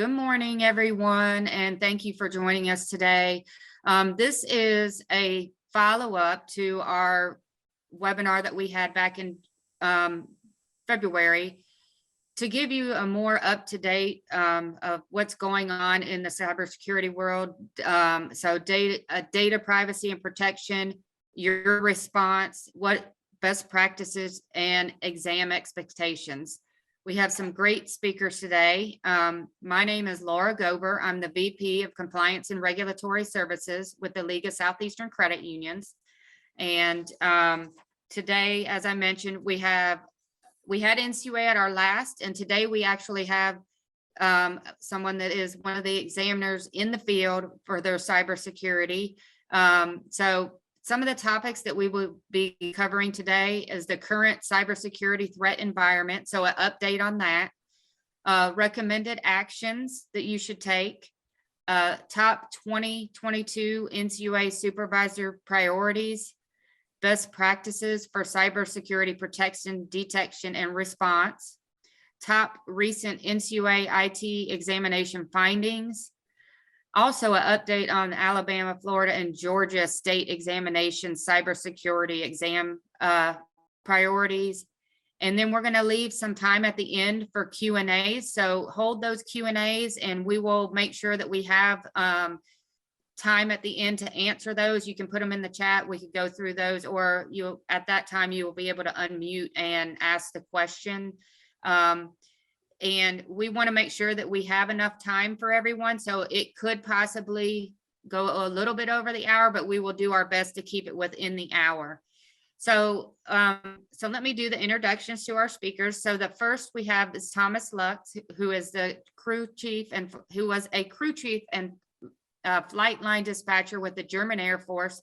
Good morning, everyone, and thank you for joining us today. This is a follow-up to our webinar that we had back in February to give you a more up-to-date of what's going on in the cybersecurity world. So data privacy and protection, your response, what best practices, and exam expectations. We have some great speakers today. My name is Laura Gober. I'm the VP of Compliance and Regulatory Services with the League of Southeastern Credit Unions. And today, as I mentioned, we had NCUA at our last, and today we actually have someone that is one of the examiners in the field for their cybersecurity. So some of the topics that we will be covering today is the current cybersecurity threat environment. So an update on that, recommended actions that you should take, top 2022 NCUA supervisor priorities, best practices for cybersecurity protection, detection, and response, top recent NCUA IT examination findings, also an update on Alabama, Florida, and Georgia state examination cybersecurity exam priorities. And then we're going to leave some time at the end for Q&As. So hold those Q&As and we will make sure that we have time at the end to answer those. You can put them in the chat. We could go through those, or at that time you will be able to unmute and ask the question. And we want to make sure that we have enough time for everyone. So it could possibly go a little bit over the hour, but we will do our best to keep it within the hour. So, so let me do the introductions to our speakers. So the first we have is Thomas Lux, who is the crew chief and who was a crew chief and flight line dispatcher with the German Air Force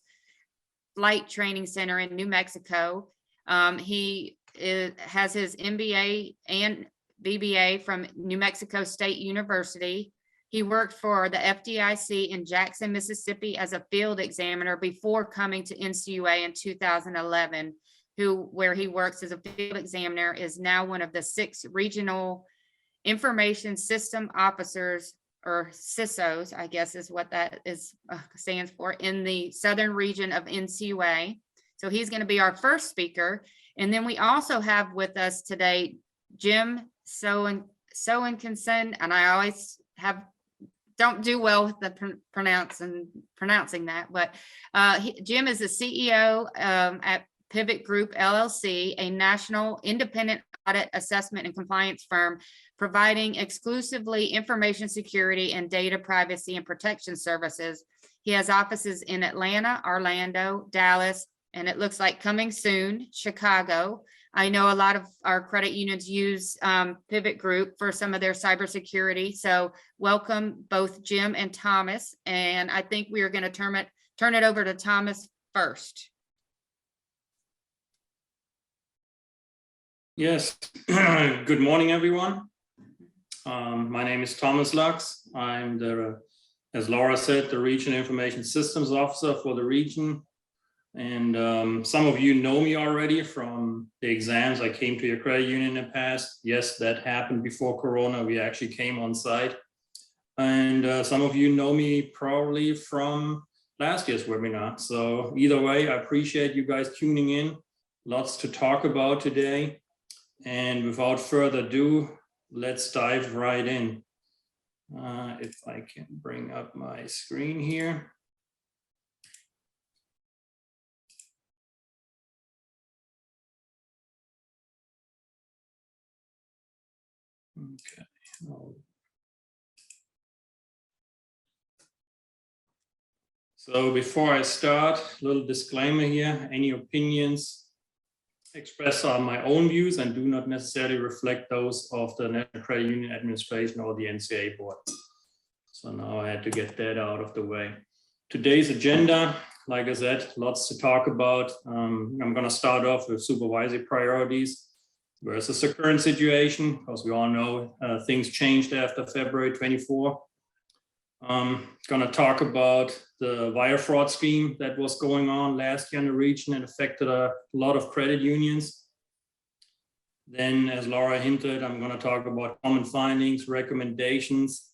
Flight Training Center in New Mexico. He has his MBA and BBA from New Mexico State University. He worked for the FDIC in Jackson, Mississippi as a field examiner before coming to NCUA in 2011, where he works as a field examiner, is now one of the 6 regional information system officers, or CISOs, I guess is what that is stands for, in the southern region of NCUA. So he's going to be our first speaker. And then we also have with us today Jim Soenkensen, and I always don't do well with the pronouncing that, but Jim is the CEO at Pivot Group LLC, a national independent audit assessment and compliance firm providing exclusively information security and data privacy and protection services. He has offices in Atlanta, Orlando, Dallas, and it looks like coming soon, Chicago. I know a lot of our credit unions use Pivot Group for some of their cybersecurity. So welcome both Jim and Thomas. And I think we are going to turn it over to Thomas first. Yes, good morning, everyone. My name is Thomas Lux. I'm as Laura said, the Region Information Systems Officer for the region. And some of you know me already from the exams. I came to your credit union in the past. Yes, that happened before Corona. We actually came on site. And some of you know me probably from last year's webinar. So either way, I appreciate you guys tuning in. Lots to talk about today. And without further ado, let's dive right in. If I can bring up my screen here. Okay. So before I start, a little disclaimer here. Any opinions expressed are my own views and do not necessarily reflect those of the National Credit Union Administration or the NCUA board. So now I had to get that out of the way. Today's agenda, like I said, lots to talk about. I'm going to start off with supervisory priorities versus the current situation, because we all know things changed after February 24. Going to talk about the wire fraud scheme that was going on last year in the region and affected a lot of credit unions. Then, as Laura hinted, I'm going to talk about common findings, recommendations,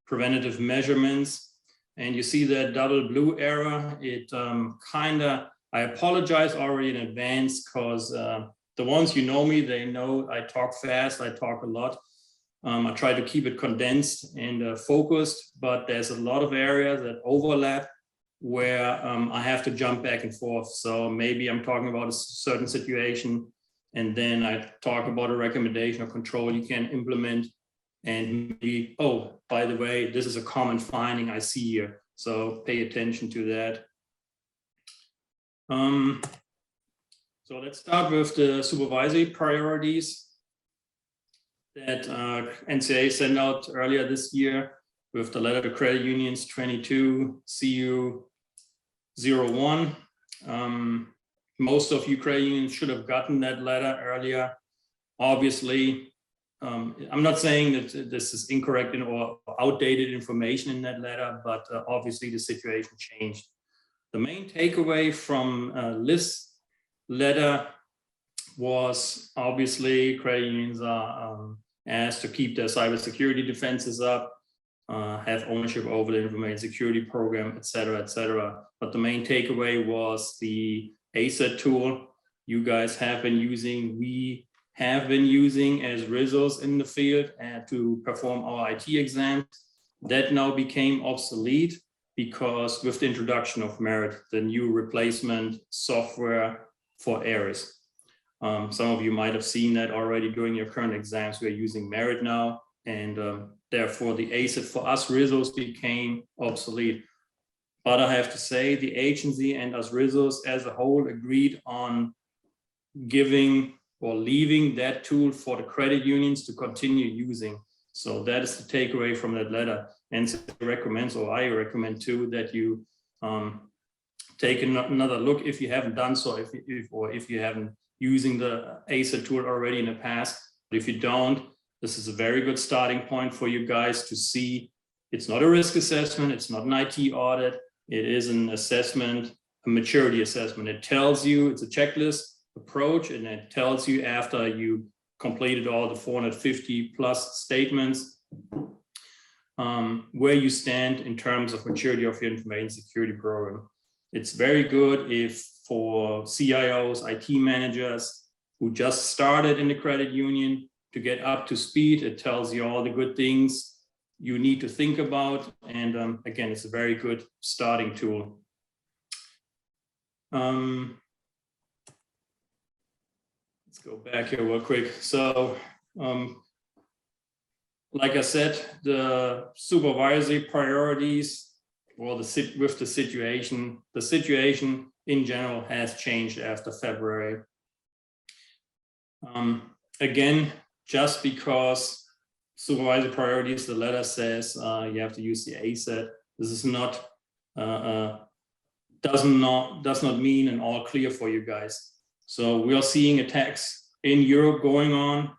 preventative measurements. And you see that double blue arrow. It I apologize already in advance because the ones you know me, they know I talk fast, I talk a lot. I try to keep it condensed and focused, but there's a lot of areas that overlap where I have to jump back and forth. So maybe I'm talking about a certain situation and then I talk about a recommendation or control you can implement. And maybe, oh, by the way, this is a common finding I see here. So pay attention to that. So let's start with the supervisory priorities that NCUA sent out earlier this year with the letter to credit unions 22 CU 01. Most of you credit unions should have gotten that letter earlier. Obviously, I'm not saying that this is incorrect or outdated information in that letter, but obviously the situation changed. The main takeaway from this letter was obviously credit unions are asked to keep their cybersecurity defenses up, have ownership over the information security program, et cetera, et cetera. But the main takeaway was the ASET tool you guys have been using, we have been using as resource in the field and to perform our IT exams. That now became obsolete because with the introduction of Merit, the new replacement software for ARIS. Some of you might have seen that already during your current exams. We're using Merit now, and therefore the ASET for us resource became obsolete. But I have to say the agency and us resource as a whole agreed on giving or leaving that tool for the credit unions to continue using. So that is the takeaway from that letter. And recommends, or I recommend too, that you take another look if you haven't done so, if you haven't using the ASET tool already in the past. But if you don't, this is a very good starting point for you guys to see. It's not a risk assessment, it's not an IT audit, it is an assessment, a maturity assessment. It tells you, it's a checklist approach, and it tells you after you completed all the 450 plus statements where you stand in terms of maturity of your information security program. It's very good if for CIOs, IT managers who just started in the credit union to get up to speed. It tells you all the good things you need to think about. And again, it's a very good starting tool. Let's go back here real quick. So, like I said, the supervisory priorities or with the situation in general has changed after February. Again, just because supervisory priorities, the letter says you have to use the ASET. This is not does not mean an all clear for you guys. So we are seeing attacks in Europe going on,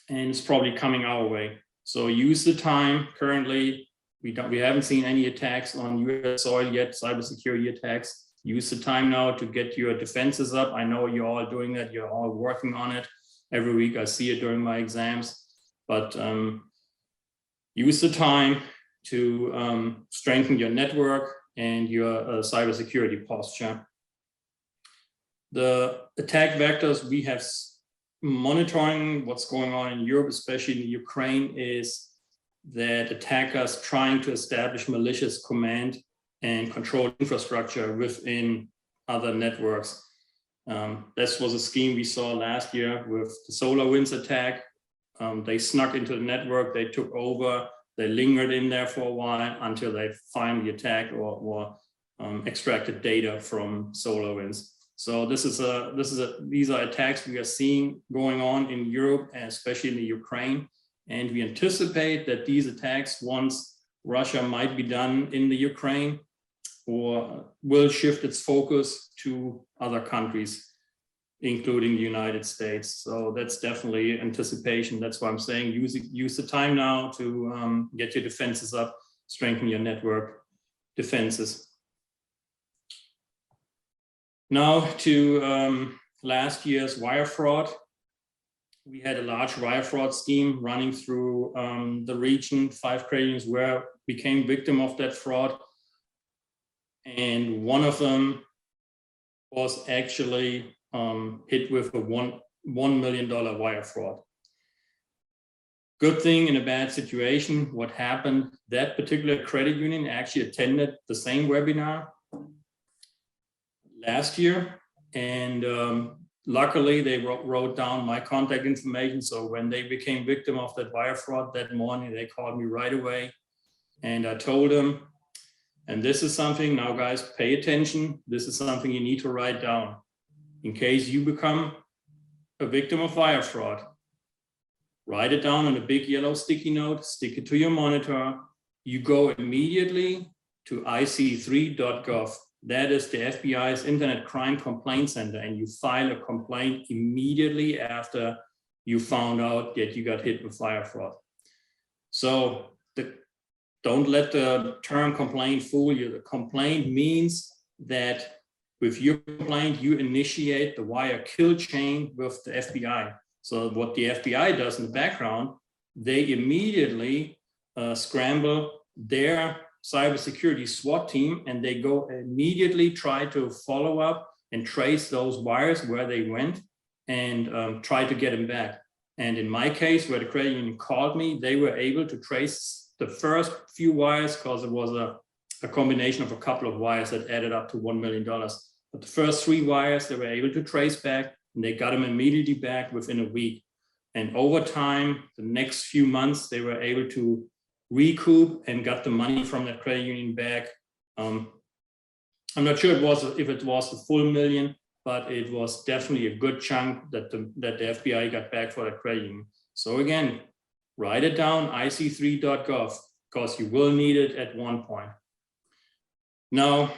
and it's probably coming our way. So use the time. Currently, we haven't seen any attacks on US soil yet, cybersecurity attacks. Use the time now to get your defenses up. I know you're all doing that. You're all working on it. Every week I see it during my exams. But use the time to strengthen your network and your cybersecurity posture. The attack vectors we have monitoring what's going on in Europe, especially in Ukraine, is that attackers trying to establish malicious command and control infrastructure within other networks. This was a scheme we saw last year with the SolarWinds attack. They snuck into the network, they took over, they lingered in there for a while until they finally attacked or extracted data from SolarWinds. So these are attacks we are seeing going on in Europe, and especially in the Ukraine. And we anticipate that these attacks, once Russia might be done in the Ukraine, or will shift its focus to other countries, including the United States. So that's definitely anticipation. That's why I'm saying use the time now to get your defenses up, strengthen your network defenses. Now to last year's wire fraud. we had a large wire fraud scheme running through the region. 5 credit unions became victim of that fraud. And one of them was actually hit with a $1 million wire fraud. Good thing in a bad situation, what happened, that particular credit union actually attended the same webinar last year. And luckily they wrote down my contact information. So when they became victim of that wire fraud that morning, they called me right away. And I told them, and this is something, now guys, pay attention. This is something you need to write down. In case you become a victim of wire fraud, write it down on a big yellow sticky note, stick it to your monitor. You go immediately to ic3.gov. That is the FBI's Internet Crime Complaint Center, and you file a complaint immediately after you found out that you got hit with wire fraud. So don't let the term complaint fool you. The complaint means that with your complaint, you initiate the wire kill chain with the FBI. So what the FBI does in the background, they immediately scramble their cybersecurity SWAT team, and they go immediately try to follow up and trace those wires where they went and try to get them back. And in my case, where the credit union called me, they were able to trace the first few wires, because it was a combination of a couple of wires that added up to $1 million. But the first 3 wires, they were able to trace back, and they got them immediately back within a week. And over time, the next few months, they were able to recoup and got the money from that credit union back. I'm not sure if it was the full $1 million, but it was definitely a good chunk that the FBI got back for the credit union. So again, write it down, ic3.gov, because you will need it at one point. Now,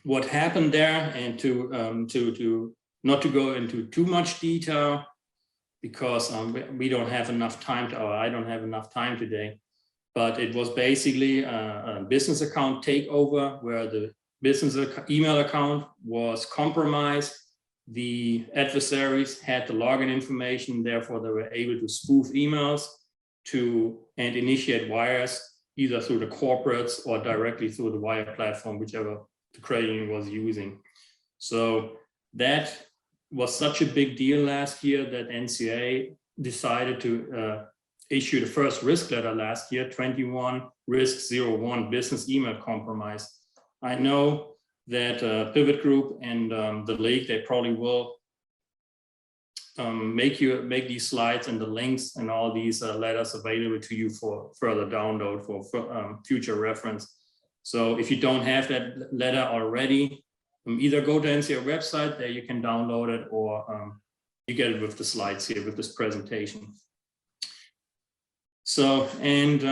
what happened there, and to not to go into too much detail, because we don't have enough time or I don't have enough time today, but it was basically a business account takeover where the business email account was compromised. The adversaries had the login information, therefore they were able to spoof emails and initiate wires either through the corporates or directly through the wire platform, whichever the credit union was using. So that was such a big deal last year that NCUA decided to issue the first risk letter last year, 21 risk 01 business email compromise. I know that Pivot Group and the league, they probably will make these slides and the links and all these letters available to you for further download for future reference. So if you don't have that letter already, either go to NCUA website, there you can download it, or you get it with the slides here with this presentation. So, and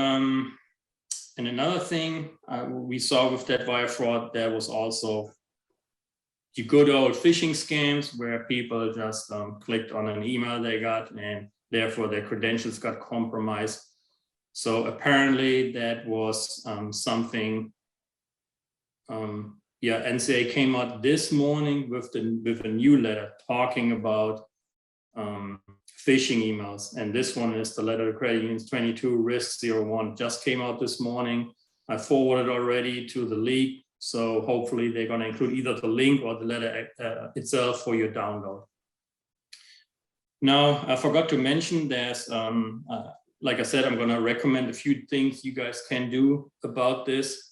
another thing we saw with that wire fraud, there was also the good old phishing scams where people just clicked on an email they got and therefore their credentials got compromised. So apparently that was something, NCUA came out this morning with a new letter talking about phishing emails. And this one is the letter to credit unions 22 risk 01, just came out this morning. I forwarded already to the league. So hopefully they're going to include either the link or the letter itself for your download. Now, I forgot to mention there's, like I said, I'm going to recommend a few things you guys can do about this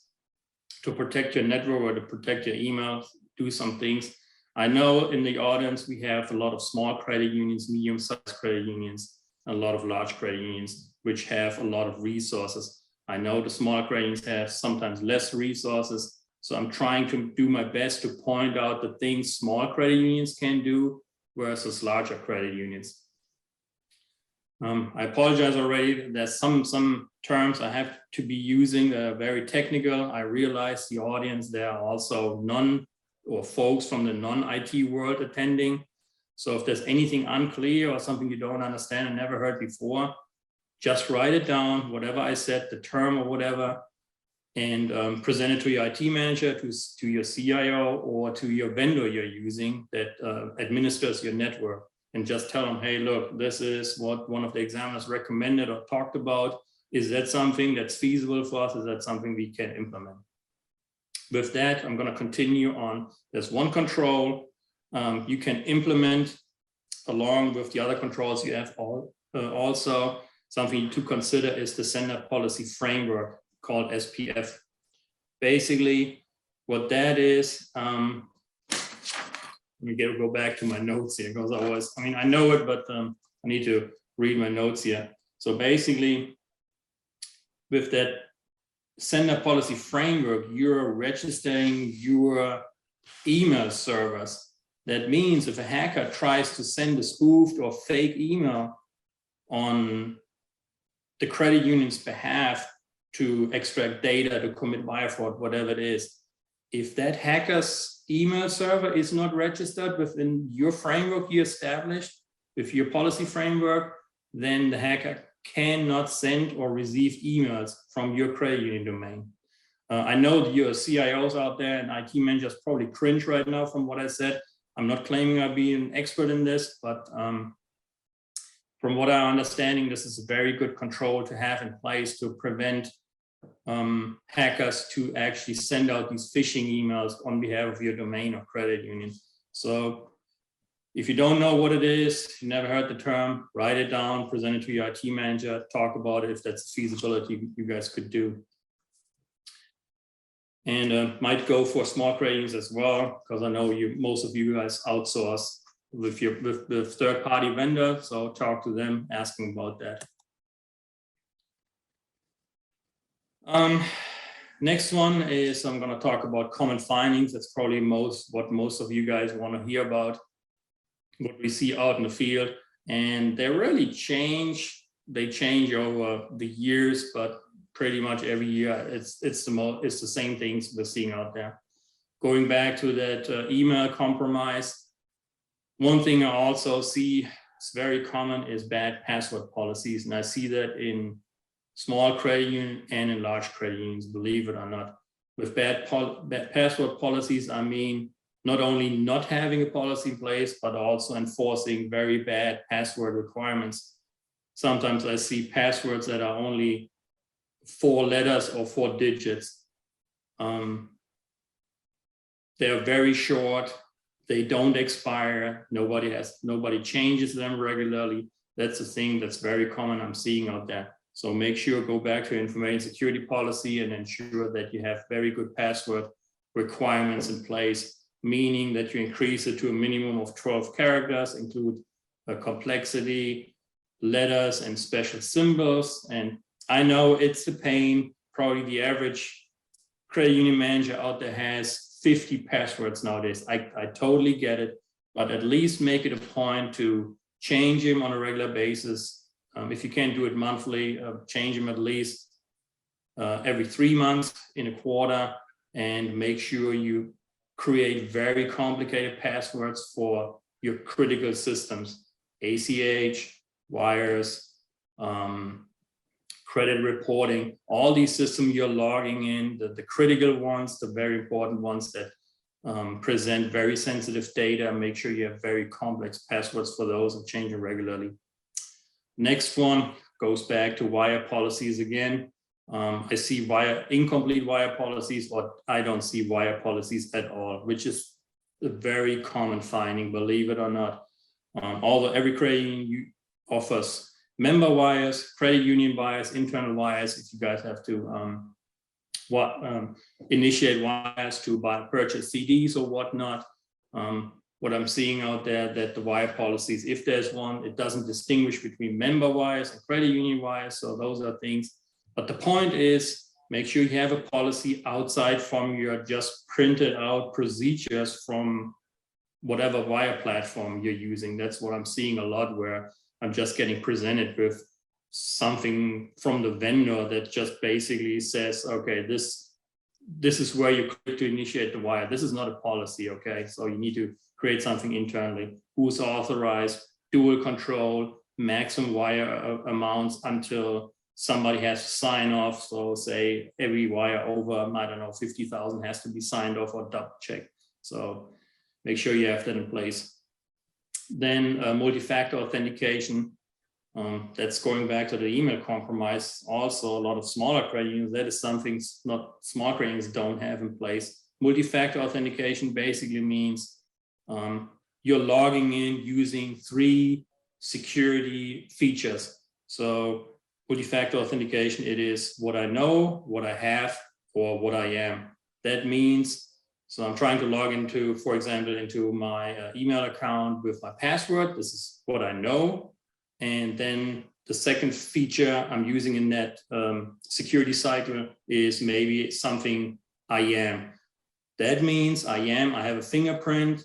to protect your network or to protect your emails, do some things. I know in the audience, we have a lot of small credit unions, medium-sized credit unions, a lot of large credit unions, which have a lot of resources. I know the small credit unions have sometimes less resources. So I'm trying to do my best to point out the things small credit unions can do versus larger credit unions. I apologize already. There's some terms I have to be using that are very technical. I realize the audience, there are also folks from the non-IT world attending. So if there's anything unclear or something you don't understand and never heard before, just write it down, whatever I said, the term or whatever, and present it to your IT manager, to your CIO, or to your vendor you're using that administers your network. and just tell them, hey, look, this is what one of the examiners recommended or talked about. Is that something that's feasible for us? Is that something we can implement? With that, I'm going to continue on. There's one control you can implement along with the other controls you have also. Something to consider is the sender policy framework called SPF. Basically, what that is, let me go back to my notes here, because I know it, but I need to read my notes here. So basically, with that sender policy framework, you're registering your email servers. That means if a hacker tries to send a spoofed or fake email on the credit union's behalf to extract data, to commit wire fraud, whatever it is, if that hacker's email server is not registered within your framework you established with your policy framework, then the hacker cannot send or receive emails from your credit union domain. I know that your CIOs out there and IT managers probably cringe right now from what I said. I'm not claiming I'll be an expert in this, but from what I'm understanding, this is a very good control to have in place to prevent hackers to actually send out these phishing emails on behalf of your domain or credit union. So if you don't know what it is, you never heard the term, write it down, present it to your IT manager, talk about it if that's a feasibility you guys could do. And might go for small credit unions as well, because I know most of you guys outsource with the third-party vendor, so talk to them, ask them about that. Next one is I'm going to talk about common findings. That's probably what most of you guys want to hear about, what we see out in the field, and they really change. They change over the years, but pretty much every year it's the same things we're seeing out there. Going back to that email compromise, one thing I also see is very common is bad password policies, and I see that in small credit union and in large credit unions, believe it or not. With bad password policies, I mean not only not having a policy in place, but also enforcing very bad password requirements. Sometimes I see passwords that are only 4 letters or 4 digits. They're very short. They don't expire. Nobody changes them regularly. That's a thing that's very common I'm seeing out there. So make sure, go back to your information security policy and ensure that you have very good password requirements in place, meaning that you increase it to a minimum of 12 characters, include complexity, letters, and special symbols. And I know it's a pain. Probably the average credit union manager out there has 50 passwords nowadays. I totally get it, but at least make it a point to change them on a regular basis. If you can't do it monthly, change them at least every 3 months in a quarter, and make sure you create very complicated passwords for your critical systems, ACH, wires, credit reporting, all these systems you're logging in, the critical ones, the very important ones that present very sensitive data. Make sure you have very complex passwords for those and change them regularly. Next one goes back to wire policies again. I see incomplete wire policies, or I don't see wire policies at all, which is a very common finding, believe it or not. Although every credit union offers member wires, credit union wires, internal wires, if you guys have to initiate wires to purchase CDs or whatnot. What I'm seeing out there, that the wire policies, if there's one, it doesn't distinguish between member wires and credit union wires. So those are things. But the point is, make sure you have a policy outside from your just printed out procedures from whatever wire platform you're using. That's what I'm seeing a lot, where I'm just getting presented with something from the vendor that just basically says, okay, this is where you click to initiate the wire. This is not a policy, okay? So you need to create something internally. Who's authorized, dual control, maximum wire amounts until somebody has to sign off. So say every wire over, I don't know, 50,000 has to be signed off or double checked. So make sure you have that in place. Then multi-factor authentication. That's going back to the email compromise. Also, a lot of smaller credit unions, that is something not small credit unions don't have in place. Multi-factor authentication basically means you're logging in using 3 security features. So multi-factor authentication, it is what I know, what I have, or what I am. That means, so I'm trying to log into, for example, into my email account with my password. This is what I know. And then the second feature I'm using in that security cycle is maybe something I am. That means I have a fingerprint.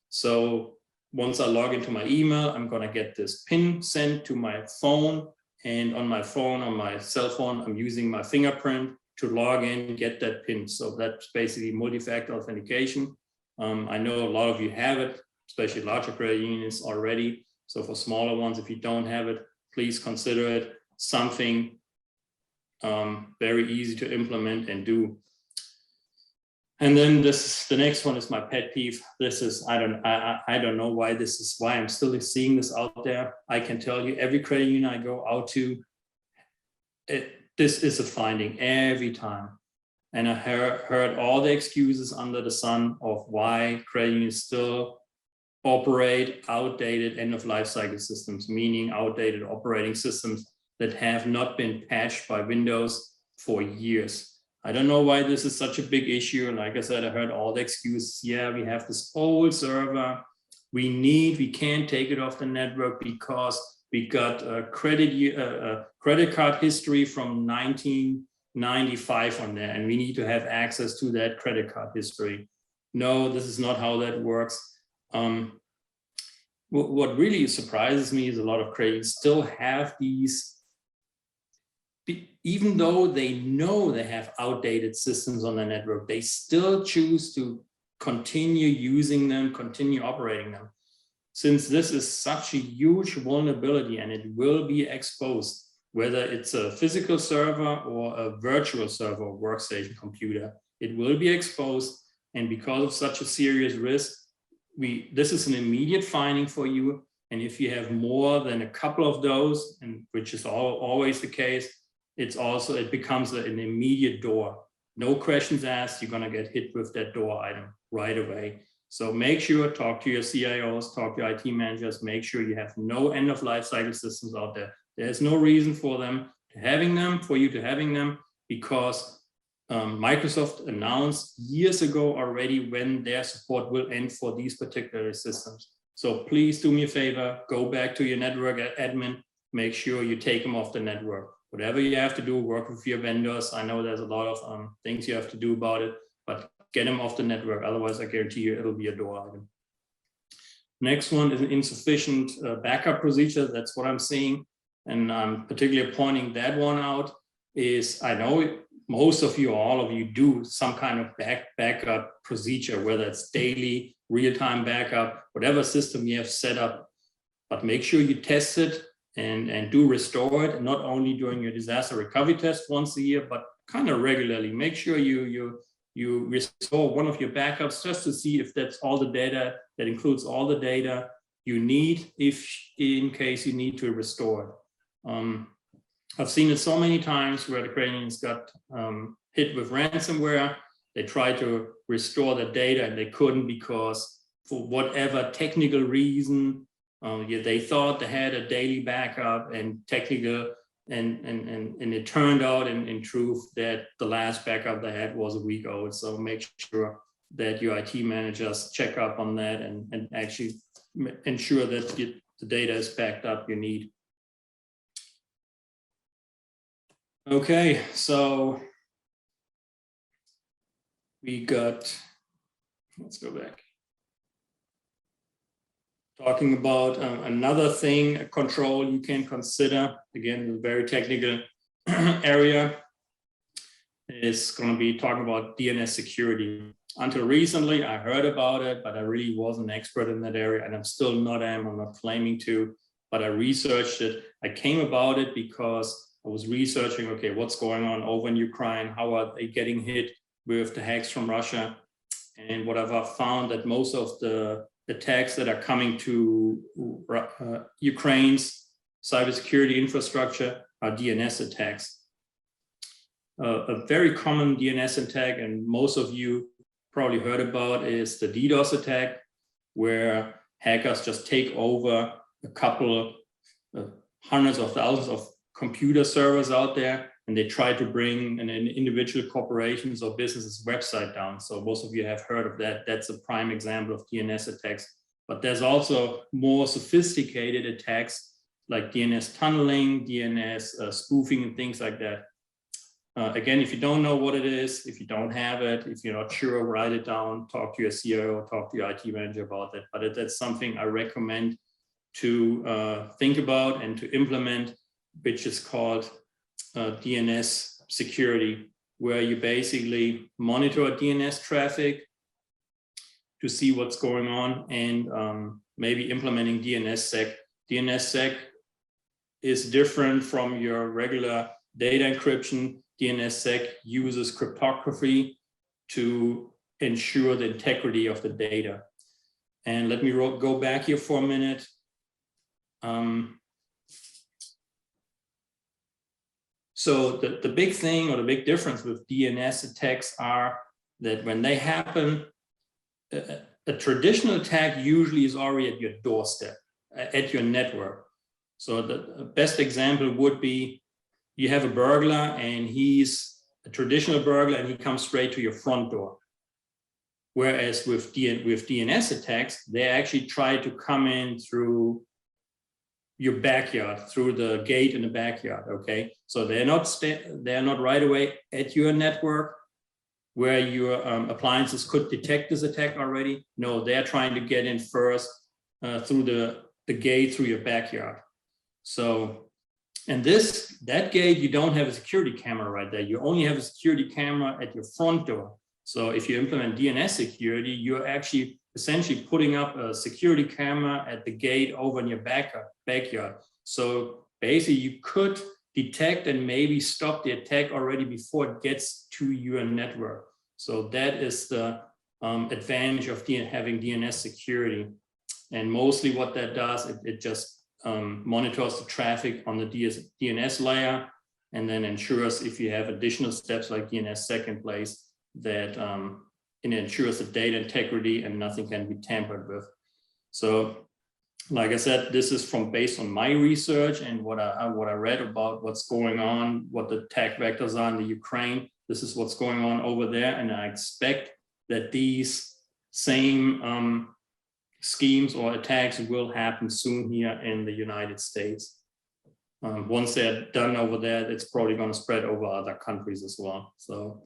So once I log into my email, I'm gonna get this PIN sent to my phone. And on my phone, on my cell phone, I'm using my fingerprint to log in, get that PIN. So that's basically multi-factor authentication. I know a lot of you have it, especially larger credit unions already. So for smaller ones, if you don't have it, please consider it something very easy to implement and do. And then the next one is my pet peeve. This is, I don't know why I'm still seeing this out there. I can tell you every credit union I go out to, this is a finding every time. And I heard all the excuses under the sun of why credit unions still operate outdated end-of-life cycle systems, meaning outdated operating systems that have not been patched by Windows for years. I don't know why this is such a big issue. And like I said, I heard all the excuses. Yeah, we have this old server. We can't take it off the network because we got a credit card history from 1995 on there, and we need to have access to that credit card history. No, this is not how that works. What really surprises me is a lot of credit unions still have these, even though they know they have outdated systems on the network, they still choose to continue using them, continue operating them. Since this is such a huge vulnerability and it will be exposed, whether it's a physical server or a virtual server or workstation computer, it will be exposed. And because of such a serious risk, this is an immediate finding for you. And if you have more than a couple of those, and which is always the case, it becomes an immediate door. No questions asked, you're gonna get hit with that door item right away. So make sure, talk to your CIOs, talk to your IT managers, make sure you have no end-of-life cycle systems out there. There's no reason for you to having them, because Microsoft announced years ago already when their support will end for these particular systems. So please do me a favor, go back to your network admin, make sure you take them off the network. Whatever you have to do, work with your vendors. I know there's a lot of things you have to do about it, but get them off the network. Otherwise, I guarantee you it'll be a door item. Next one is an insufficient backup procedure. That's what I'm seeing. And I'm particularly pointing that one out is, I know most of you, all of you do some kind of backup procedure, whether it's daily, real-time backup, whatever system you have set up, but make sure you test it and do restore it, not only during your disaster recovery test once a year, but kind of regularly. Make sure you restore one of your backups just to see if that's all the data, that includes all the data you need, if in case you need to restore it. I've seen it so many times where the credit unions got hit with ransomware. They tried to restore the data and they couldn't because for whatever technical reason, they thought they had a daily backup and technical, and it turned out in truth that the last backup they had was a week old. So make sure that your IT managers check up on that and actually ensure that the data is backed up you need. Okay, so we got, let's go back. Talking about another thing, a control you can consider, again, a very technical area, is going to be talking about DNS security. Until recently, I heard about it, but I really wasn't an expert in that area, and I'm still not, I'm not claiming to, but I researched it. I came about it because I was researching, okay, what's going on over in Ukraine? How are they getting hit with the hacks from Russia? And what I've found that most of the attacks that are coming to Ukraine's cybersecurity infrastructure are DNS attacks. A very common DNS attack, and most of you probably heard about, is the DDoS attack, where hackers just take over a couple hundreds of thousands of computer servers out there, and they try to bring an individual corporations or businesses website down. So most of you have heard of that. That's a prime example of DNS attacks. But there's also more sophisticated attacks like DNS tunneling, DNS spoofing, and things like that. Again, if you don't know what it is, if you don't have it, if you're not sure, write it down, talk to your CEO, talk to your IT manager about that. But that's something I recommend to think about and to implement, which is called DNS security, where you basically monitor DNS traffic to see what's going on, and maybe implementing DNSSEC. DNSSEC is different from your regular data encryption. DNSSEC uses cryptography to ensure the integrity of the data. And let me go back here for a minute. So the big thing, or the big difference with DNS attacks, are that when they happen, a traditional attack usually is already at your doorstep, at your network. So the best example would be, you have a burglar, and he's a traditional burglar, and he comes straight to your front door. Whereas with DNS attacks, they actually try to come in through your backyard, through the gate in the backyard. Okay, so they're not right away at your network where your appliances could detect this attack already. No, they're trying to get in first through the gate through your backyard. So, and that gate, you don't have a security camera right there. You only have a security camera at your front door. So if you implement DNS security, you're actually essentially putting up a security camera at the gate over in your backyard. So basically you could detect and maybe stop the attack already before it gets to your network. So that is the advantage of having DNS security. And mostly what that does, it just monitors the traffic on the DNS layer, and then ensures, if you have additional steps like DNSSEC in place, that it ensures the data integrity and nothing can be tampered with. So like I said, this is based on my research and what I read about what's going on, what the attack vectors are in the Ukraine. This is what's going on over there, and I expect that these same schemes or attacks will happen soon here in the United States. Once they're done over there, it's probably going to spread over other countries as well. So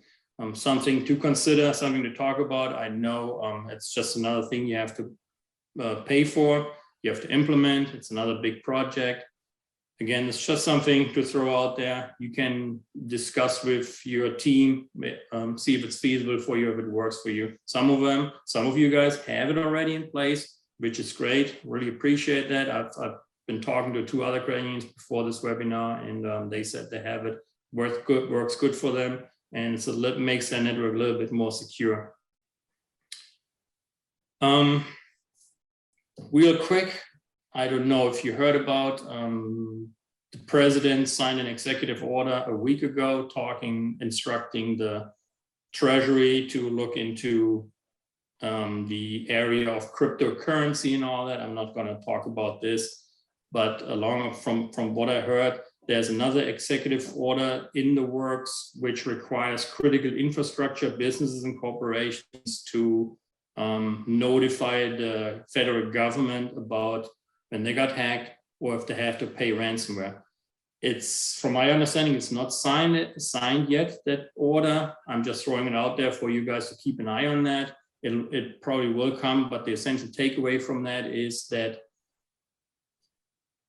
something to consider, something to talk about. I know it's just another thing you have to pay for, you have to implement. It's another big project. Again, it's just something to throw out there. You can discuss with your team, see if it's feasible for you, if it works for you. Some of you guys have it already in place, which is great. Really appreciate that. I've been talking to 2 other credit unions before this webinar, and they said they have it, works good for them, and it makes their network a little bit more secure. Real quick, I don't know if you heard about, the president signed an executive order a week ago instructing the Treasury to look into the area of cryptocurrency and all that. I'm not going to talk about this, but from what I heard, there's another executive order in the works which requires critical infrastructure businesses and corporations to notify the federal government about when they got hacked or if they have to pay ransomware. It's, from my understanding, it's not signed yet, that order. I'm just throwing it out there for you guys to keep an eye on that. It probably will come, but the essential takeaway from that is that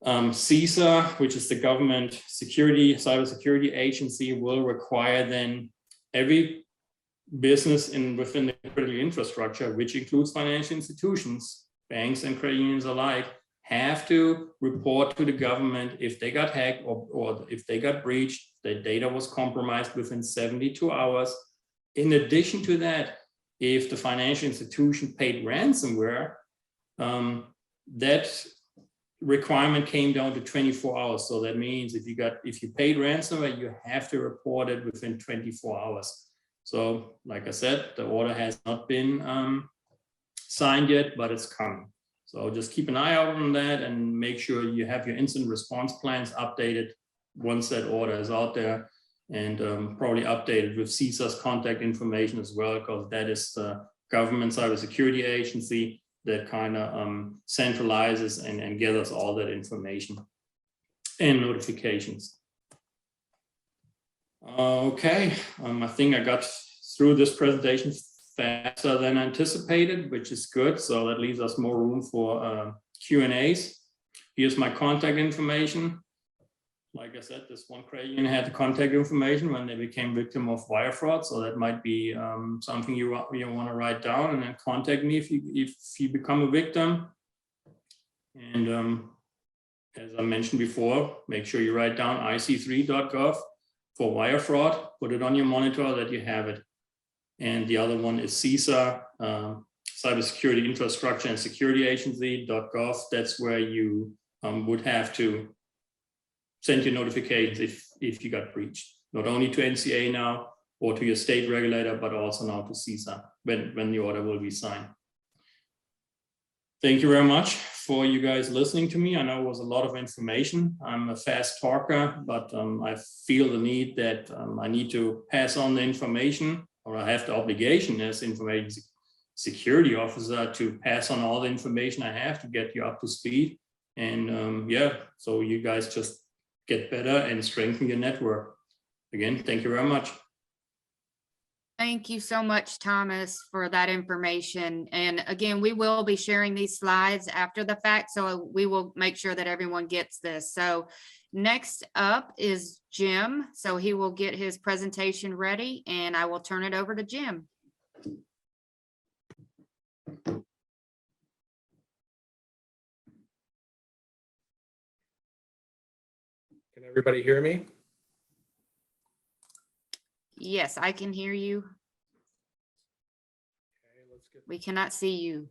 CISA, which is the government cybersecurity agency, will require then every business within the critical infrastructure, which includes financial institutions, banks and credit unions alike, have to report to the government if they got hacked or if they got breached, their data was compromised within 72 hours. In addition to that, if the financial institution paid ransomware, that requirement came down to 24 hours. So that means if you paid ransomware, you have to report it within 24 hours. So like I said, the order has not been signed yet, but it's coming. So just keep an eye out on that and make sure you have your incident response plans updated once that order is out there, and probably updated with CISA's contact information as well, because that is the government cybersecurity agency that kind of centralizes and gathers all that information and notifications. Okay, I think I got through this presentation faster than anticipated, which is good. So that leaves us more room for Q&As. Here's my contact information. Like I said, this one credit union had the contact information when they became victim of wire fraud. So that might be something you want to write down, and then contact me if you become a victim. And as I mentioned before, make sure you write down ic3.gov for wire fraud. Put it on your monitor that you have it. And the other one is CISA, Cybersecurity Infrastructure and Security Agency.gov. That's where you would have to send your notifications if you got breached, not only to NCUA now or to your state regulator, but also now to CISA when the order will be signed. Thank you very much for you guys listening to me. I know it was a lot of information. I'm a fast talker, but I feel the need that I need to pass on the information, or I have the obligation as information security officer to pass on all the information I have to get you up to speed. And yeah, so you guys just get better and strengthen your network. Again, thank you very much. Thank you so much, Thomas, for that information. And again, we will be sharing these slides after the fact, so we will make sure that everyone gets this. So next up is Jim. So he will get his presentation ready, and I will turn it over to Jim. Can everybody hear me? Yes, I can hear you. Okay, let's get We cannot see you.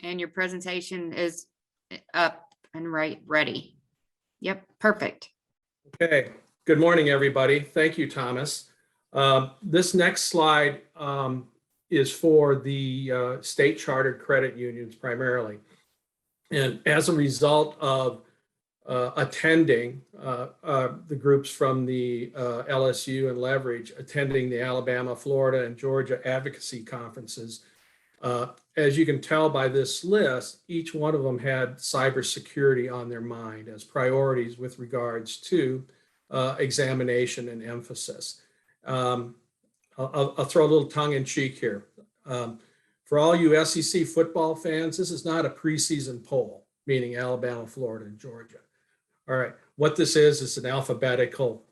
And your presentation is up and ready. Yep, perfect. Okay, good morning, everybody. Thank you, Thomas. This next slide is for the state chartered credit unions primarily. And as a result of attending the groups from the LSCU and Leverage, attending the Alabama, Florida, and Georgia advocacy conferences, as you can tell by this list, each one of them had cybersecurity on their mind as priorities with regards to examination and emphasis. I'll throw a little tongue in cheek here. For all you SEC football fans, this is not a preseason poll, meaning Alabama, Florida, and Georgia. All right, what this is an alphabetical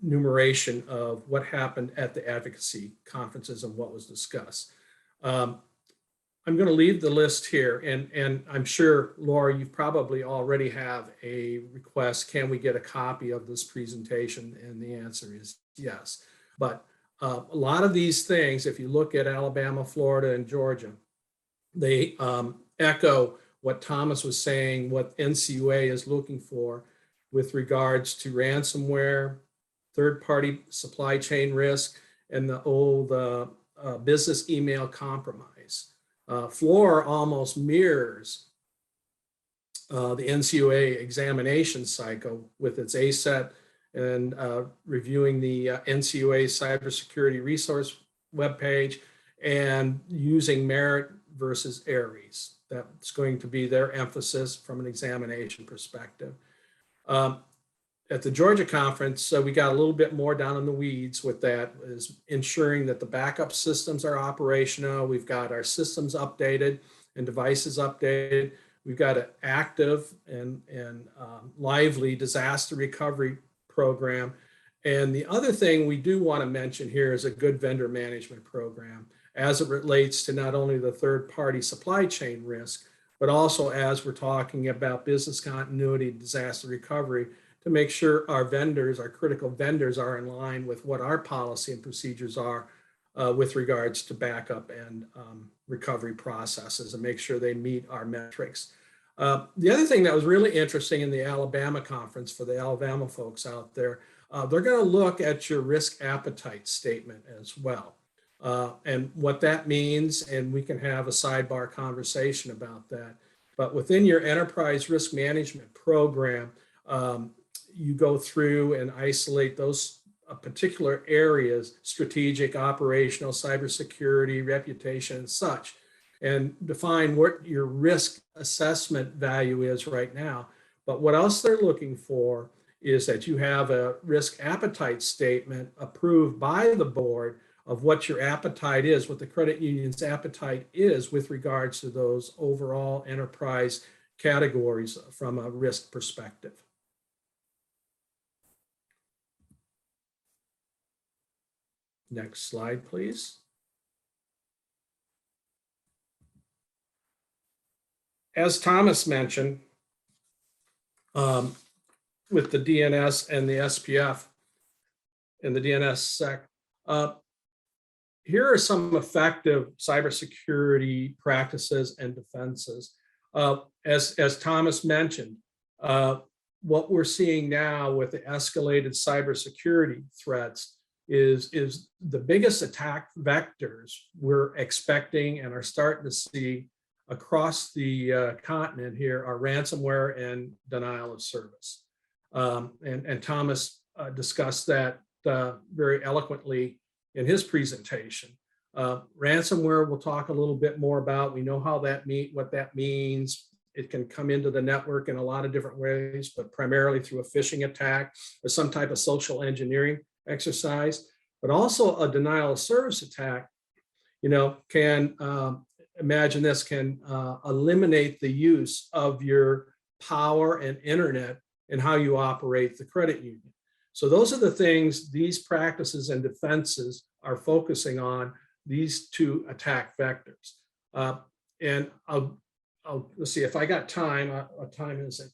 numeration of what happened at the advocacy conferences and what was discussed. I'm going to leave the list here, and I'm sure, Laura, you probably already have a request. Can we get a copy of this presentation? And the answer is yes. But a lot of these things, if you look at Alabama, Florida, and Georgia, they echo what Thomas was saying, what NCUA is looking for with regards to ransomware, third-party supply chain risk, and the old business email compromise. FLOR almost mirrors the NCUA examination cycle with its ASET and reviewing the NCUA cybersecurity resource webpage and using merit versus ARES. That's going to be their emphasis from an examination perspective. At the Georgia conference, we got a little bit more down in the weeds with that, is ensuring that the backup systems are operational. We've got our systems updated and devices updated. We've got an active and lively disaster recovery program. And the other thing we do want to mention here is a good vendor management program as it relates to not only the third-party supply chain risk, but also as we're talking about business continuity, disaster recovery, to make sure our vendors, our critical vendors, are in line with what our policy and procedures are with regards to backup and recovery processes, and make sure they meet our metrics. The other thing that was really interesting in the Alabama conference, for the Alabama folks out there, they're going to look at your risk appetite statement as well, and what that means, and we can have a sidebar conversation about that. But within your enterprise risk management program, you go through and isolate those particular areas: strategic, operational, cybersecurity, reputation, and such, and define what your risk assessment value is right now. But what else they're looking for is that you have a risk appetite statement approved by the board of what your appetite is, what the credit union's appetite is with regards to those overall enterprise categories from a risk perspective. Next slide, please. As Thomas mentioned, with the DNS and the SPF and the DNS Sec, here are some effective cybersecurity practices and defenses. As Thomas mentioned, what we're seeing now with the escalated cybersecurity threats is the biggest attack vectors we're expecting and are starting to see across the continent here are ransomware and denial of service. And Thomas discussed that very eloquently in his presentation. Ransomware we'll talk a little bit more about. We know how what that means. It can come into the network in a lot of different ways, but primarily through a phishing attack or some type of social engineering exercise, but also a denial of service attack, can imagine this, can eliminate the use of your power and internet and how you operate the credit union. So those are the things these practices and defenses are focusing on, these two attack vectors. And let's see if I got time. What time is it?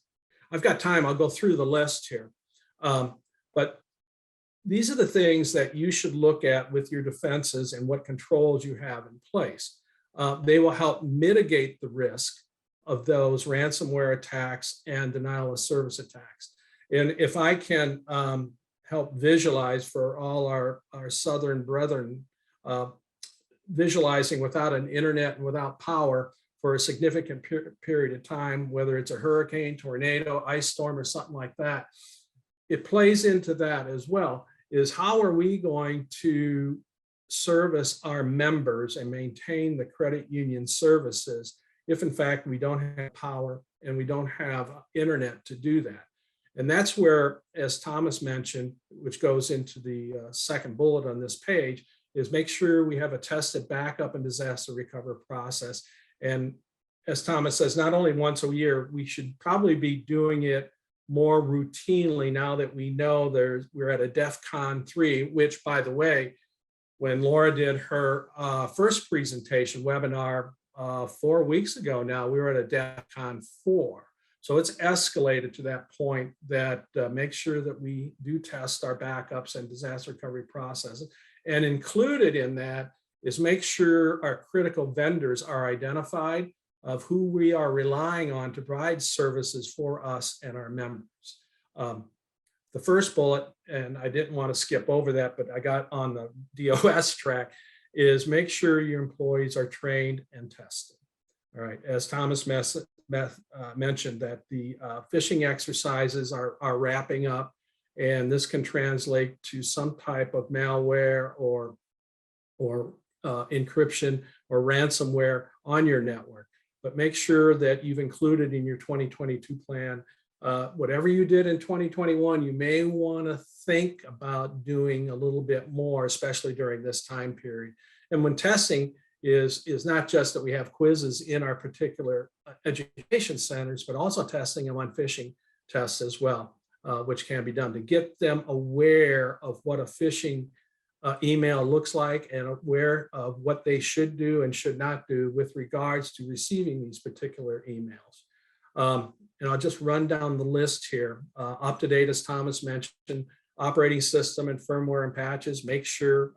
I've got time. I'll go through the list here. But these are the things that you should look at with your defenses and what controls you have in place. They will help mitigate the risk of those ransomware attacks and denial of service attacks. And if I can help visualize for all our Southern brethren, visualizing without an internet and without power for a significant period of time, whether it's a hurricane, tornado, ice storm, or something like that, it plays into that as well, is how are we going to service our members and maintain the credit union services if in fact we don't have power and we don't have internet to do that. And that's where, as Thomas mentioned, which goes into the second bullet on this page, is make sure we have a tested backup and disaster recovery process. And as Thomas says, not only once a year, we should probably be doing it more routinely now that we know we're at a DEFCON 3, which, by the way, when Laura did her first presentation webinar 4 weeks ago now, we were at a DEFCON 4. So it's escalated to that point that make sure that we do test our backups and disaster recovery processes. And included in that is make sure our critical vendors are identified of who we are relying on to provide services for us and our members. The first bullet, and I didn't want to skip over that, but I got on the DOS track, is make sure your employees are trained and tested. All right, as Thomas mentioned, that the phishing exercises are wrapping up, and this can translate to some type of malware or encryption or ransomware on your network. But make sure that you've included in your 2022 plan, whatever you did in 2021, you may want to think about doing a little bit more, especially during this time period. And when testing is not just that we have quizzes in our particular education centers, but also testing them on phishing tests as well, which can be done to get them aware of what a phishing email looks like and aware of what they should do and should not do with regards to receiving these particular emails. And I'll just run down the list here. Up to date, as Thomas mentioned, operating system and firmware and patches. Make sure,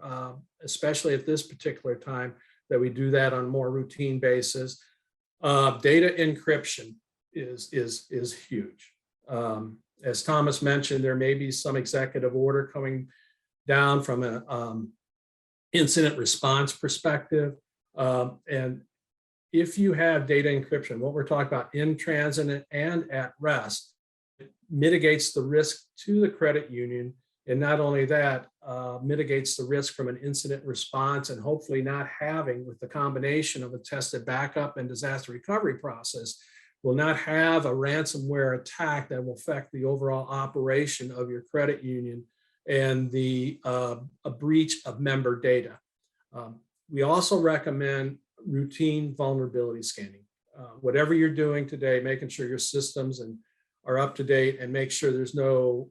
especially at this particular time, that we do that on a more routine basis. Data encryption is huge. As Thomas mentioned, there may be some executive order coming down from an incident response perspective. And if you have data encryption, what we're talking about in transit and at rest, it mitigates the risk to the credit union. And not only that, mitigates the risk from an incident response and hopefully not having, with the combination of a tested backup and disaster recovery process, will not have a ransomware attack that will affect the overall operation of your credit union and a breach of member data. We also recommend routine vulnerability scanning. Whatever you're doing today, making sure your systems are up to date and make sure there's no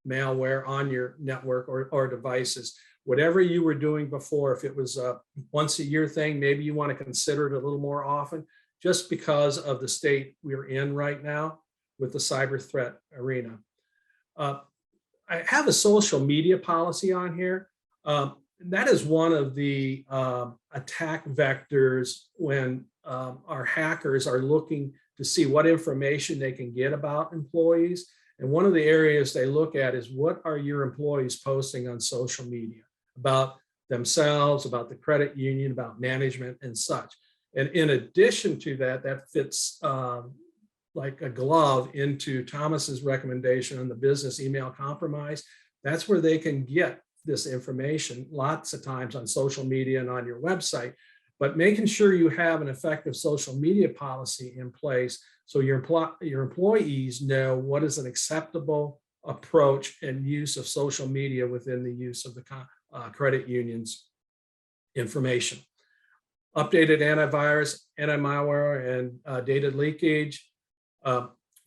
malware on your network or devices. Whatever you were doing before, if it was a once a year thing, maybe you want to consider it a little more often, just because of the state we're in right now with the cyber threat arena. I have a social media policy on here. That is one of the attack vectors when our hackers are looking to see what information they can get about employees. And one of the areas they look at is, what are your employees posting on social media about themselves, about the credit union, about management and such. And in addition to that, that fits like a glove into Thomas's recommendation on the business email compromise. That's where they can get this information lots of times on social media and on your website, but making sure you have an effective social media policy in place so your employees know what is an acceptable approach and use of social media within the use of the credit union's information. Updated antivirus, anti-malware, and data leakage.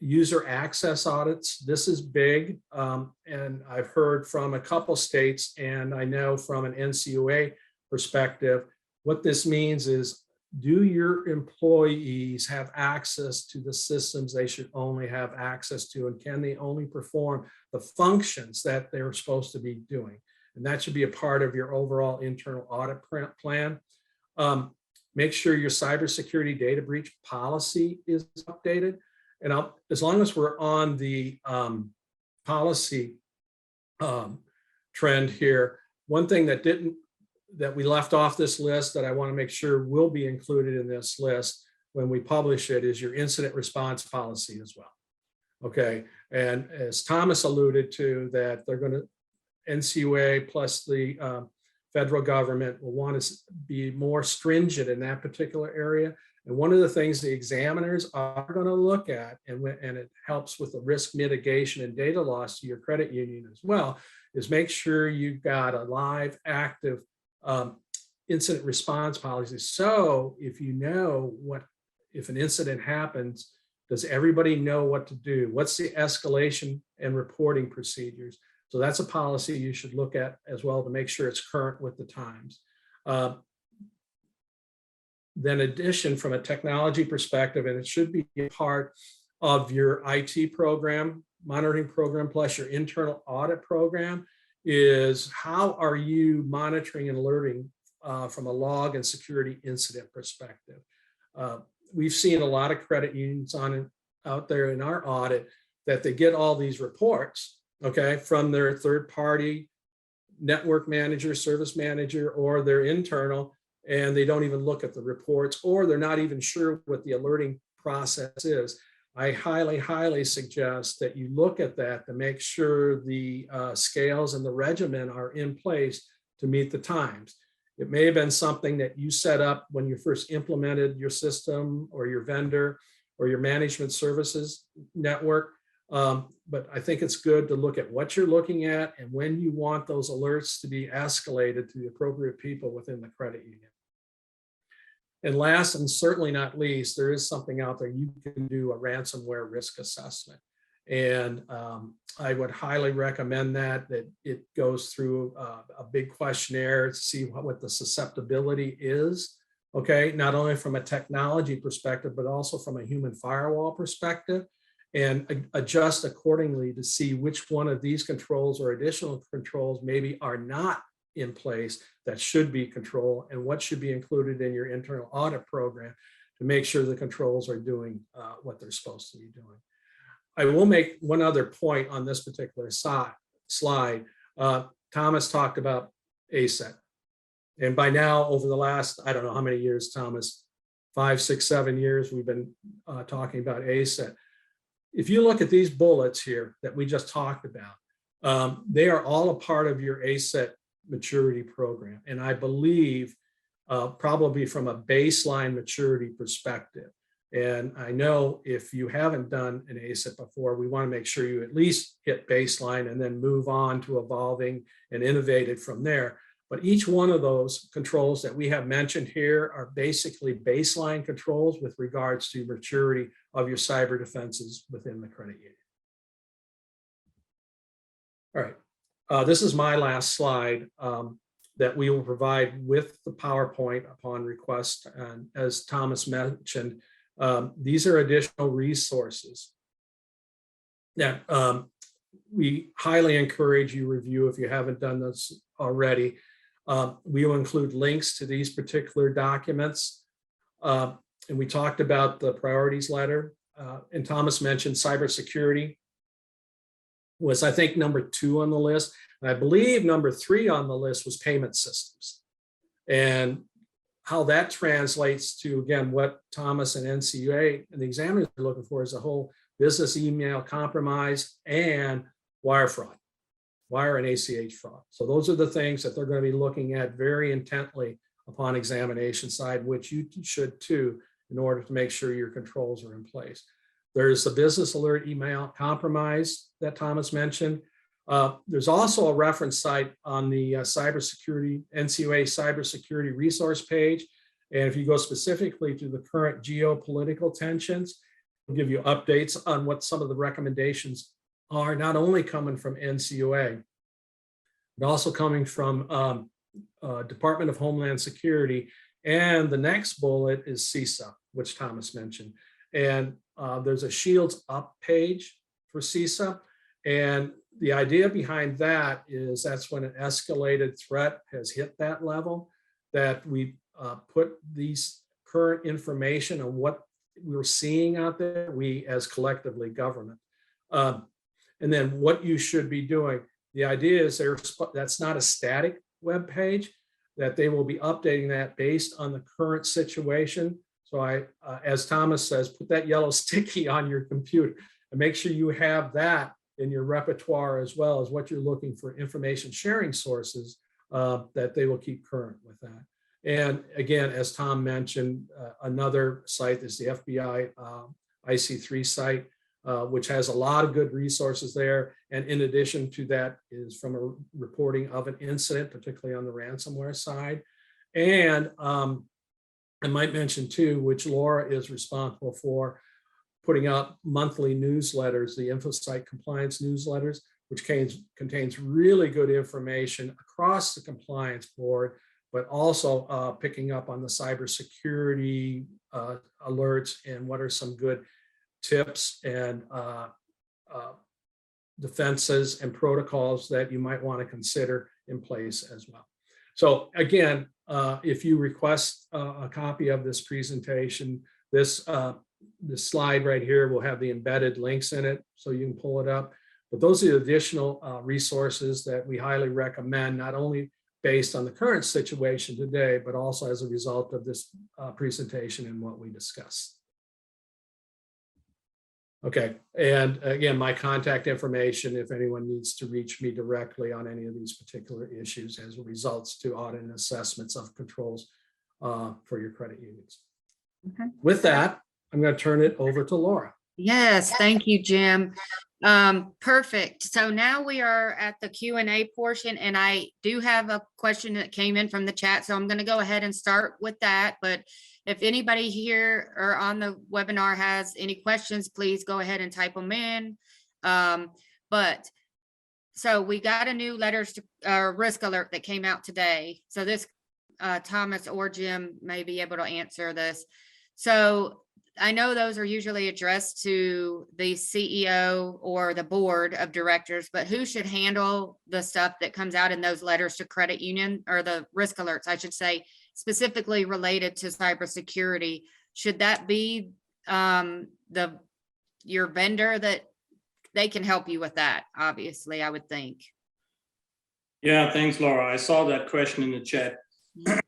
User access audits. This is big, and I've heard from a couple states, and I know from an NCUA perspective, what this means is, do your employees have access to the systems they should only have access to, and can they only perform the functions that they're supposed to be doing? And that should be a part of your overall internal audit plan. Make sure your cybersecurity data breach policy is updated. And as long as we're on the policy trend here, one thing that we left off this list that I want to make sure will be included in this list when we publish it is your incident response policy as well. Okay, and as Thomas alluded to, that they're going to, NCUA plus the federal government will want to be more stringent in that particular area. And one of the things the examiners are going to look at, and it helps with the risk mitigation and data loss to your credit union as well, is make sure you've got a live, active incident response policy. So if you know if an incident happens, does everybody know what to do? What's the escalation and reporting procedures? So that's a policy you should look at as well to make sure it's current with the times. Then addition, from a technology perspective, and it should be a part of your IT program, monitoring program, plus your internal audit program, is how are you monitoring and alerting from a log and security incident perspective? We've seen a lot of credit unions out there in our audit that they get all these reports, okay, from their third party network manager, service manager, or their internal, and they don't even look at the reports, or they're not even sure what the alerting process is. I highly, highly suggest that you look at that to make sure the scales and the regimen are in place to meet the times. It may have been something that you set up when you first implemented your system or your vendor or your management services network. But I think it's good to look at what you're looking at and when you want those alerts to be escalated to the appropriate people within the credit union. And last and certainly not least, there is something out there you can do a ransomware risk assessment. And I would highly recommend that it goes through a big questionnaire to see what the susceptibility is. Okay, not only from a technology perspective, but also from a human firewall perspective, and adjust accordingly to see which one of these controls or additional controls maybe are not in place that should be controlled, and what should be included in your internal audit program to make sure the controls are doing what they're supposed to be doing. I will make one other point on this particular slide. Thomas talked about ASET. And by now, over the last, I don't know how many years, Thomas, 5, 6, 7 years, we've been talking about ASET. If you look at these bullets here that we just talked about, they are all a part of your ASET maturity program. And I believe probably from a baseline maturity perspective. And I know if you haven't done an ASET before, we want to make sure you at least hit baseline and then move on to evolving and innovated from there. But each one of those controls that we have mentioned here are basically baseline controls with regards to maturity of your cyber defenses within the credit union. All right, this is my last slide that we will provide with the PowerPoint upon request. And as Thomas mentioned, these are additional resources that we highly encourage you review if you haven't done this already. We will include links to these particular documents. And we talked about the priorities letter. And Thomas mentioned cybersecurity was, I think, number 2 on the list. And I believe number 3 on the list was payment systems. And how that translates to, again, what Thomas and NCUA and the examiners are looking for is the whole business email compromise and wire fraud, wire and ACH fraud. So those are the things that they're going to be looking at very intently upon examination side, which you should too, in order to make sure your controls are in place. There's the business alert email compromise that Thomas mentioned. There's also a reference site on the cybersecurity, NCUA cybersecurity resource page. And if you go specifically to the current geopolitical tensions, it'll give you updates on what some of the recommendations are, not only coming from NCUA, but also coming from Department of Homeland Security. And the next bullet is CISA, which Thomas mentioned. And there's a Shields Up page for CISA. And the idea behind that is that's when an escalated threat has hit that level, that we put these current information on what we're seeing out there, we as collectively government. And then what you should be doing. The idea is that's not a static web page, that they will be updating that based on the current situation. So as Thomas says, put that yellow sticky on your computer and make sure you have that in your repertoire, as well as what you're looking for information sharing sources that they will keep current with that. And again, as Tom mentioned, another site is the FBI IC3 site, which has a lot of good resources there. And in addition to that is from a reporting of an incident, particularly on the ransomware side. And I might mention too, which Laura is responsible for, putting out monthly newsletters, the InfoSite compliance newsletters, which contains really good information across the compliance board, but also picking up on the cybersecurity alerts and what are some good tips and defenses and protocols that you might want to consider in place as well. So again, if you request a copy of this presentation, this slide right here will have the embedded links in it, so you can pull it up. But those are the additional resources that we highly recommend, not only based on the current situation today, but also as a result of this presentation and what we discussed. Okay, and again, my contact information, if anyone needs to reach me directly on any of these particular issues as results to audit and assessments of controls for your credit unions. Okay. With that, I'm going to turn it over to Laura. Yes, thank you, Jim. Perfect. So now we are at the Q&A portion, and I do have a question that came in from the chat, so I'm going to go ahead and start with that. But if anybody here or on the webinar has any questions, please go ahead and type them in. But so we got a new letters to risk alert that came out today. So this Thomas or Jim may be able to answer this. So I know those are usually addressed to the CEO or the board of directors, but who should handle the stuff that comes out in those letters to credit union, or the risk alerts, I should say, specifically related to cybersecurity? Should that be your vendor that they can help you with that? Obviously, I would think. Yeah, thanks, Laura. I saw that question in the chat.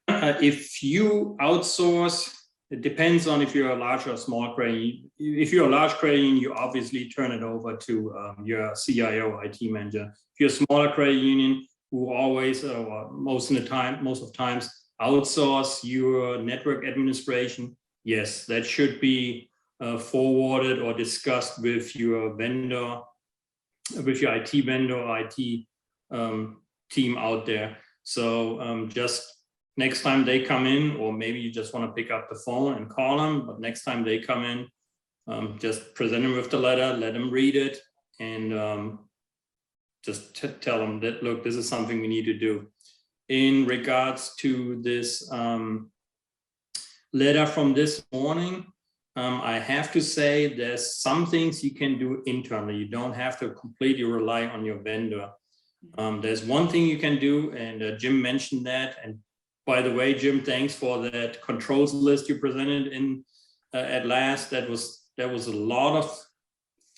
If you outsource, it depends on if you're a large or small credit union. If you're a large credit union, you obviously turn it over to your CIO, IT manager. If you're a smaller credit union, who always, or most of the times, outsource your network administration, yes, that should be forwarded or discussed with your vendor, with your IT vendor or IT team out there. So just next time they come in, or maybe you just want to pick up the phone and call them, but next time they come in, just present them with the letter, let them read it, and just tell them that, look, this is something we need to do. In regards to this letter from this morning, I have to say there's some things you can do internally. You don't have to completely rely on your vendor. There's one thing you can do, and Jim mentioned that. And by the way, Jim, thanks for that controls list you presented in at last. That was a lot of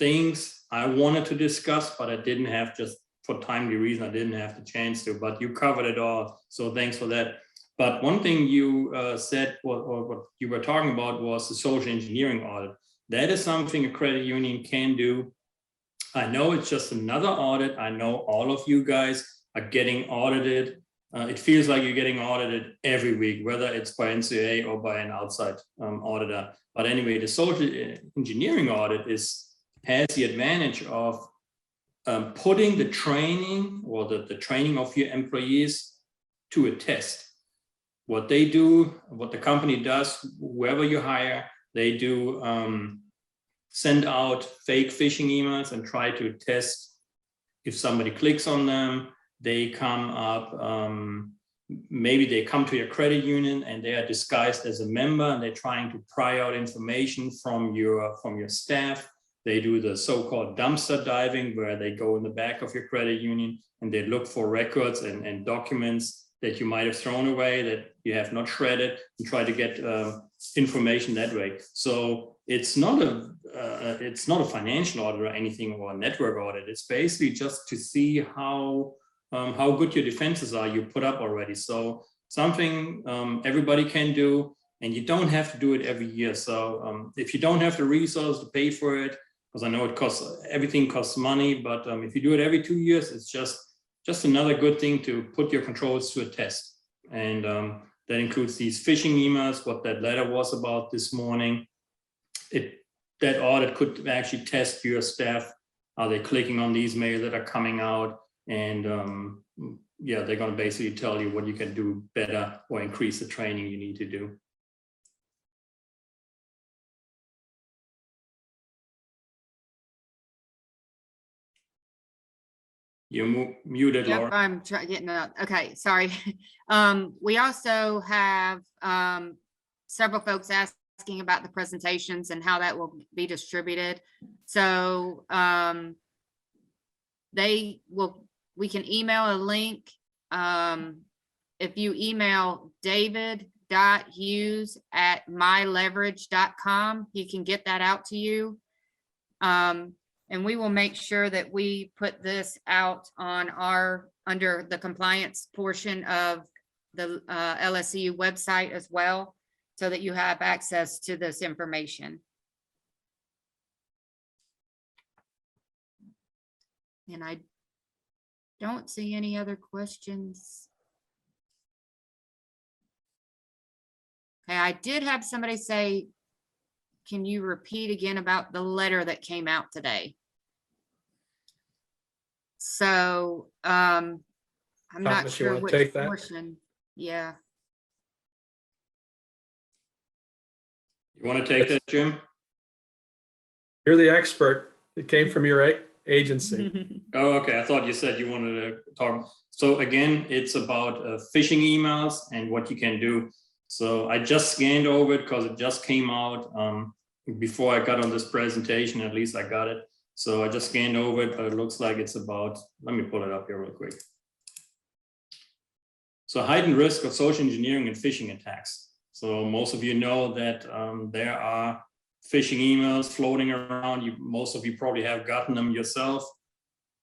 things I wanted to discuss, but I didn't have, just for timely reason, I didn't have the chance to, but you covered it all. So thanks for that. But one thing you said, or what you were talking about, was the social engineering audit. That is something a credit union can do. I know it's just another audit. I know all of you guys are getting audited. It feels like you're getting audited every week, whether it's by NCUA or by an outside auditor. But anyway, the social engineering audit has the advantage of putting the training, or the training of your employees to a test. What they do, what the company does, whoever you hire, they do send out fake phishing emails and try to test if somebody clicks on them. They come up, maybe they come to your credit union and they are disguised as a member, and they're trying to pry out information from your staff. They do the so-called dumpster diving, where they go in the back of your credit union and they look for records and documents that you might have thrown away, that you have not shredded, and try to get information that way. So it's not a financial audit or anything, or a network audit. It's basically just to see how good your defenses are you put up already. So something everybody can do, and you don't have to do it every year. So if you don't have the resource to pay for it, because I know everything costs money, but if you do it every 2 years, it's just another good thing to put your controls to a test. And that includes these phishing emails, what that letter was about this morning. That audit could actually test your staff. Are they clicking on these mails that are coming out? And yeah, they're going to basically tell you what you can do better, or increase the training you need to do. You're muted, Yep, Laura. I'm getting out. Okay, sorry. We also have several folks asking about the presentations and how that will be distributed. So we can email a link. If you email david.hughes@myleverage.com, he can get that out to you. And we will make sure that we put this out on under the compliance portion of the LSCU website as well, so that you have access to this information. And I don't see any other questions. Okay, I did have somebody say, can you repeat again about the letter that came out today? So I'm not Thomas, you sure wanna which take that? portion. Yeah. You want to take that, Jim? You're the expert. It came from your agency. Oh, okay. I thought you said you wanted to talk. So again, it's about phishing emails and what you can do. So I just scanned over it because it just came out before I got on this presentation. At least I got it. So I just scanned over it, but it looks like it's about, let me pull it up here real quick. So heightened risk of social engineering and phishing attacks. So most of you know that there are phishing emails floating around. Most of you probably have gotten them yourself.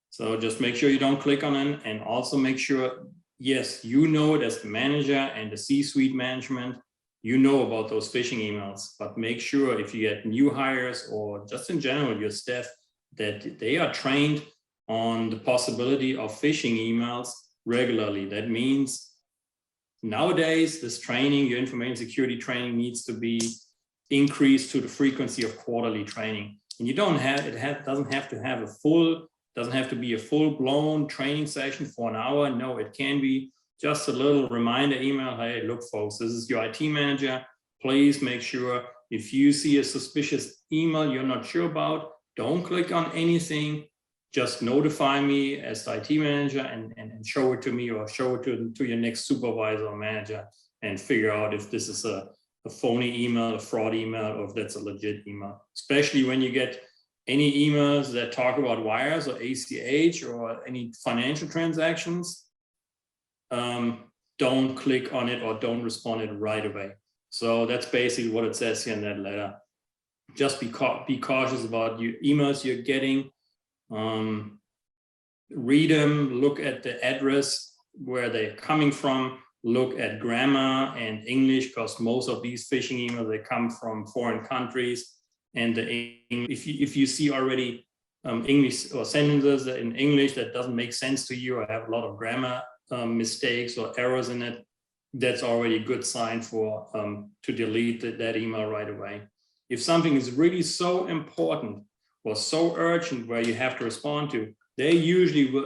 So just make sure you don't click on them, and also make sure, yes, you know it as the manager and the C-suite management, you know about those phishing emails, but make sure if you get new hires or just in general your staff, that they are trained on the possibility of phishing emails regularly. That means nowadays this training, your information security training, needs to be increased to the frequency of quarterly training. And you don't have, doesn't have to have a full, doesn't have to be a full-blown training session for an hour. No, it can be just a little reminder email. Hey, look, folks, this is your IT manager. Please make sure if you see a suspicious email you're not sure about, don't click on anything. Just notify me as the IT manager and show it to me, or show it to your next supervisor or manager, and figure out if this is a phony email, a fraud email, or if that's a legit email. Especially when you get any emails that talk about wires or ACH or any financial transactions, don't click on it or don't respond it right away. So that's basically what it says here in that letter. Just be cautious about your emails you're getting. Read them, look at the address where they're coming from, look at grammar and English, because most of these phishing emails, they come from foreign countries. And if you see already English or sentences in English that doesn't make sense to you or have a lot of grammar mistakes or errors in it, that's already a good sign for to delete that email right away. If something is really so important or so urgent where you have to respond to,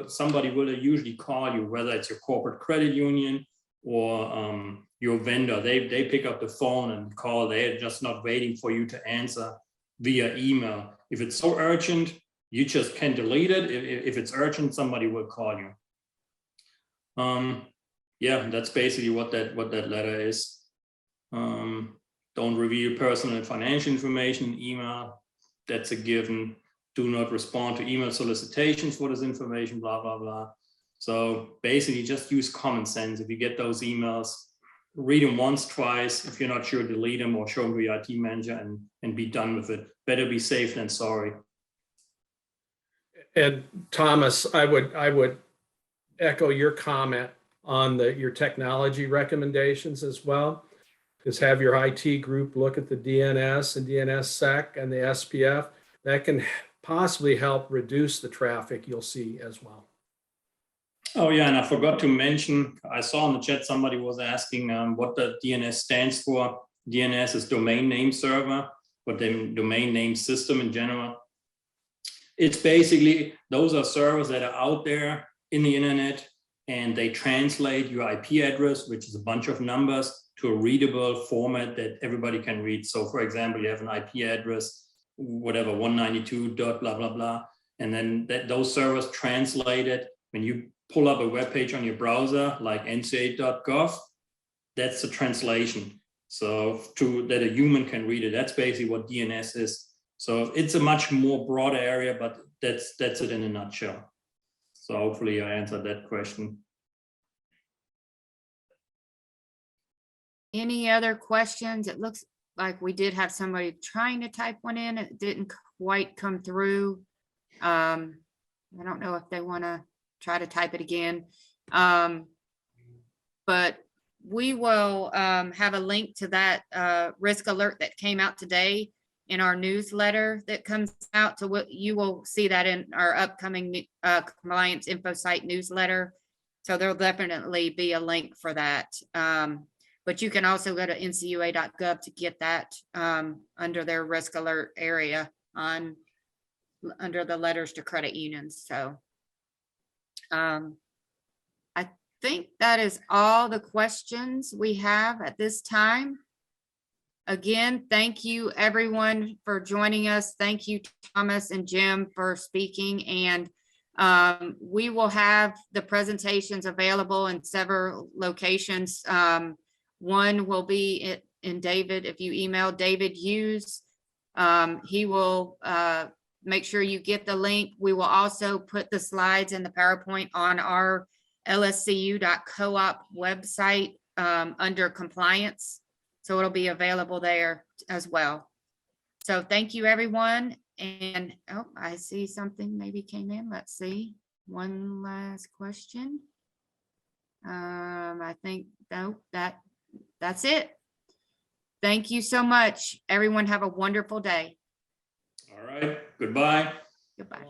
somebody will usually call you, whether it's your corporate credit union or your vendor. They pick up the phone and call. They're just not waiting for you to answer via email. If it's so urgent, you just can delete it. If it's urgent, somebody will call you. Yeah, that's basically what that letter is. Don't reveal personal and financial information in email. That's a given. Do not respond to email solicitations for this information, blah, blah, blah. So basically just use common sense. If you get those emails, read them once, twice. If you're not sure, delete them or show them to your IT manager and be done with it. Better be safe than sorry. And Thomas, I would echo your comment on your technology recommendations as well. Just have your IT group look at the DNS and DNS Sec and the SPF. That can possibly help reduce the traffic you'll see as well. Oh yeah, and I forgot to mention, I saw in the chat somebody was asking what the DNS stands for. DNS is domain name server, but the domain name system in general. It's basically, those are servers that are out there in the internet, and they translate your IP address, which is a bunch of numbers, to a readable format that everybody can read. So for example, you have an IP address, whatever, 192. Blah, blah, blah. And then those servers translate it. When you pull up a web page on your browser, like NCUA.gov, that's a translation. So that a human can read it. That's basically what DNS is. So it's a much more broader area, but that's it in a nutshell. So hopefully I answered that question. Any other questions? It looks like we did have somebody trying to type one in. It didn't quite come through. I don't know if they want to try to type it again. But we will have a link to that risk alert that came out today in our newsletter that comes out. So you will see that in our upcoming compliance info site newsletter. So there'll definitely be a link for that. But you can also go to ncua.gov to get that under their risk alert area under the letters to credit unions. So I think that is all the questions we have at this time. again, thank you everyone for joining us. Thank you, Thomas and Jim, for speaking. And we will have the presentations available in several locations. One will be in David. If you email David Hughes, he will make sure you get the link. We will also put the slides and the PowerPoint on our lscu.coop website under compliance. So it'll be available there as well. So thank you, everyone. And oh, I see something maybe came in. Let's see. One last question. I think no, that's it. Thank you so much. Everyone have a wonderful day. All right, goodbye. Goodbye.